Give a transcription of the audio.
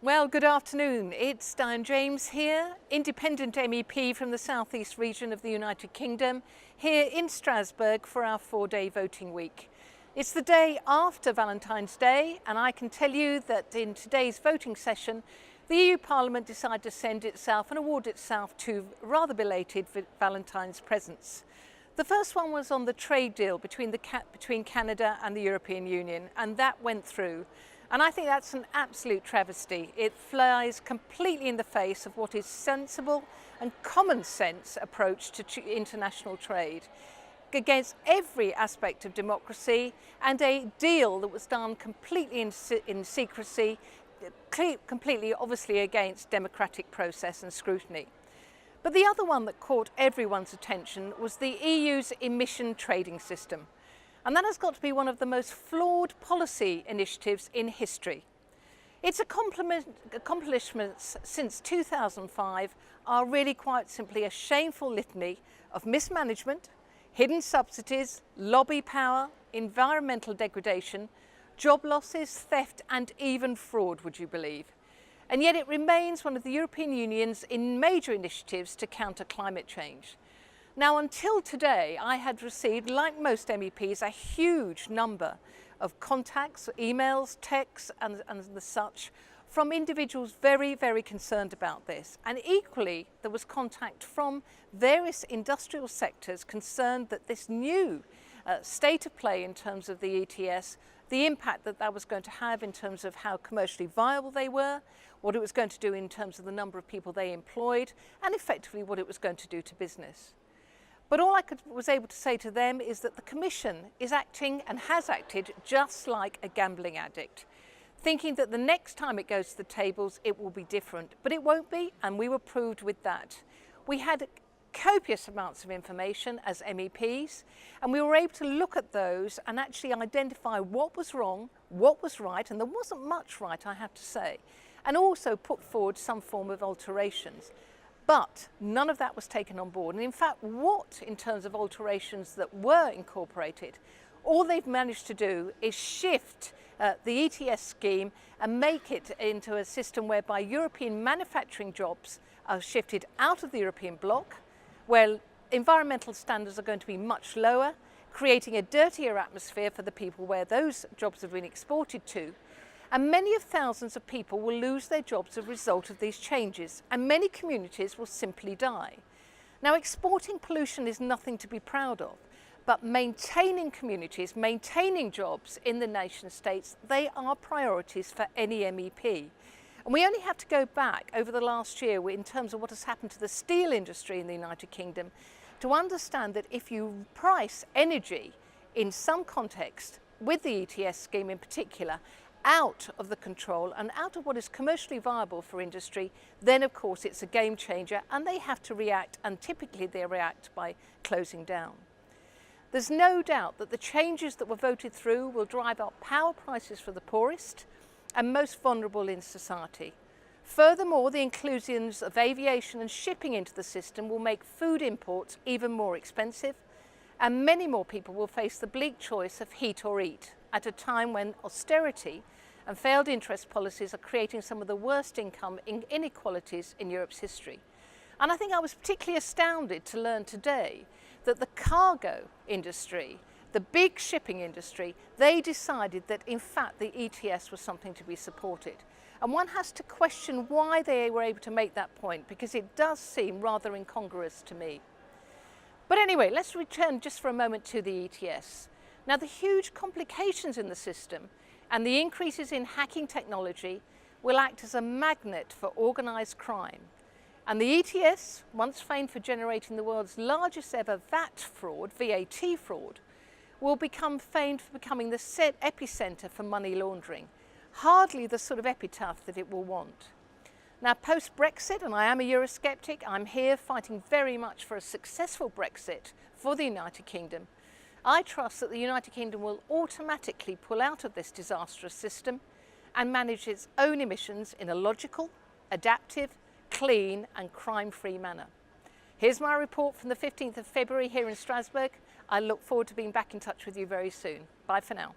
Well, good afternoon. It's Diane James here, independent MEP from the South East region of the United Kingdom, here in Strasbourg for our 4-day voting week. It's the day after Valentine's Day, and I can tell you that in today's voting session, the EU Parliament decided to send itself and award itself two rather belated Valentine's presents. The first one was on the trade deal between Canada and the European Union, and that went through. And I think that's an absolute travesty. It flies completely in the face of what is sensible and common sense approach to international trade, against every aspect of democracy, and a deal that was done completely in secrecy, completely obviously against democratic process and scrutiny. But the other one that caught everyone's attention was the EU's emission trading system. And that has got to be one of the most flawed policy initiatives in history. Its accomplishments since 2005 are really quite simply a shameful litany of mismanagement, hidden subsidies, lobby power, environmental degradation, job losses, theft and even fraud, would you believe? And yet it remains one of the European Union's major initiatives to counter climate change. Now, until today, I had received, like most MEPs, a huge number of contacts, emails, texts and the such from individuals very, very concerned about this. And equally, there was contact from various industrial sectors concerned that this new state of play in terms of the ETS, the impact that that was going to have in terms of how commercially viable they were, what it was going to do in terms of the number of people they employed, and effectively what it was going to do to business. But all I was able to say to them is that the Commission is acting and has acted just like a gambling addict, thinking that the next time it goes to the tables it will be different. But it won't be, and we were proved with that. We had copious amounts of information as MEPs, and we were able to look at those and actually identify what was wrong, what was right, and there wasn't much right, I have to say, and also put forward some form of alterations. But none of that was taken on board. And in fact, what in terms of alterations that were incorporated, all they've managed to do is shift the ETS scheme and make it into a system whereby European manufacturing jobs are shifted out of the European bloc, where environmental standards are going to be much lower, creating a dirtier atmosphere for the people where those jobs have been exported to. And many of thousands of people will lose their jobs as a result of these changes, and many communities will simply die. Now, exporting pollution is nothing to be proud of, but maintaining communities, maintaining jobs in the nation states, they are priorities for any MEP. And we only have to go back over the last year in terms of what has happened to the steel industry in the United Kingdom to understand that if you price energy in some context, with the ETS scheme in particular, out of the control and out of what is commercially viable for industry, then of course it's a game changer and they have to react, and typically they react by closing down. There's no doubt that the changes that were voted through will drive up power prices for the poorest and most vulnerable in society. Furthermore, the inclusions of aviation and shipping into the system will make food imports even more expensive, and many more people will face the bleak choice of heat or eat at a time when austerity and failed interest policies are creating some of the worst income inequalities in Europe's history. And I think I was particularly astounded to learn today that the cargo industry, the big shipping industry, they decided that in fact the ETS was something to be supported. And one has to question why they were able to make that point, because it does seem rather incongruous to me. But anyway, let's return just for a moment to the ETS. Now, the huge complications in the system and the increases in hacking technology will act as a magnet for organised crime. And the ETS, once famed for generating the world's largest ever VAT fraud, will become famed for becoming the epicentre for money laundering. Hardly the sort of epitaph that it will want. Now, post-Brexit, and I am a Eurosceptic, I'm here fighting very much for a successful Brexit for the United Kingdom. I trust that the United Kingdom will automatically pull out of this disastrous system and manage its own emissions in a logical, adaptive, clean and crime-free manner. Here's my report from the 15th of February here in Strasbourg. I look forward to being back in touch with you very soon. Bye for now.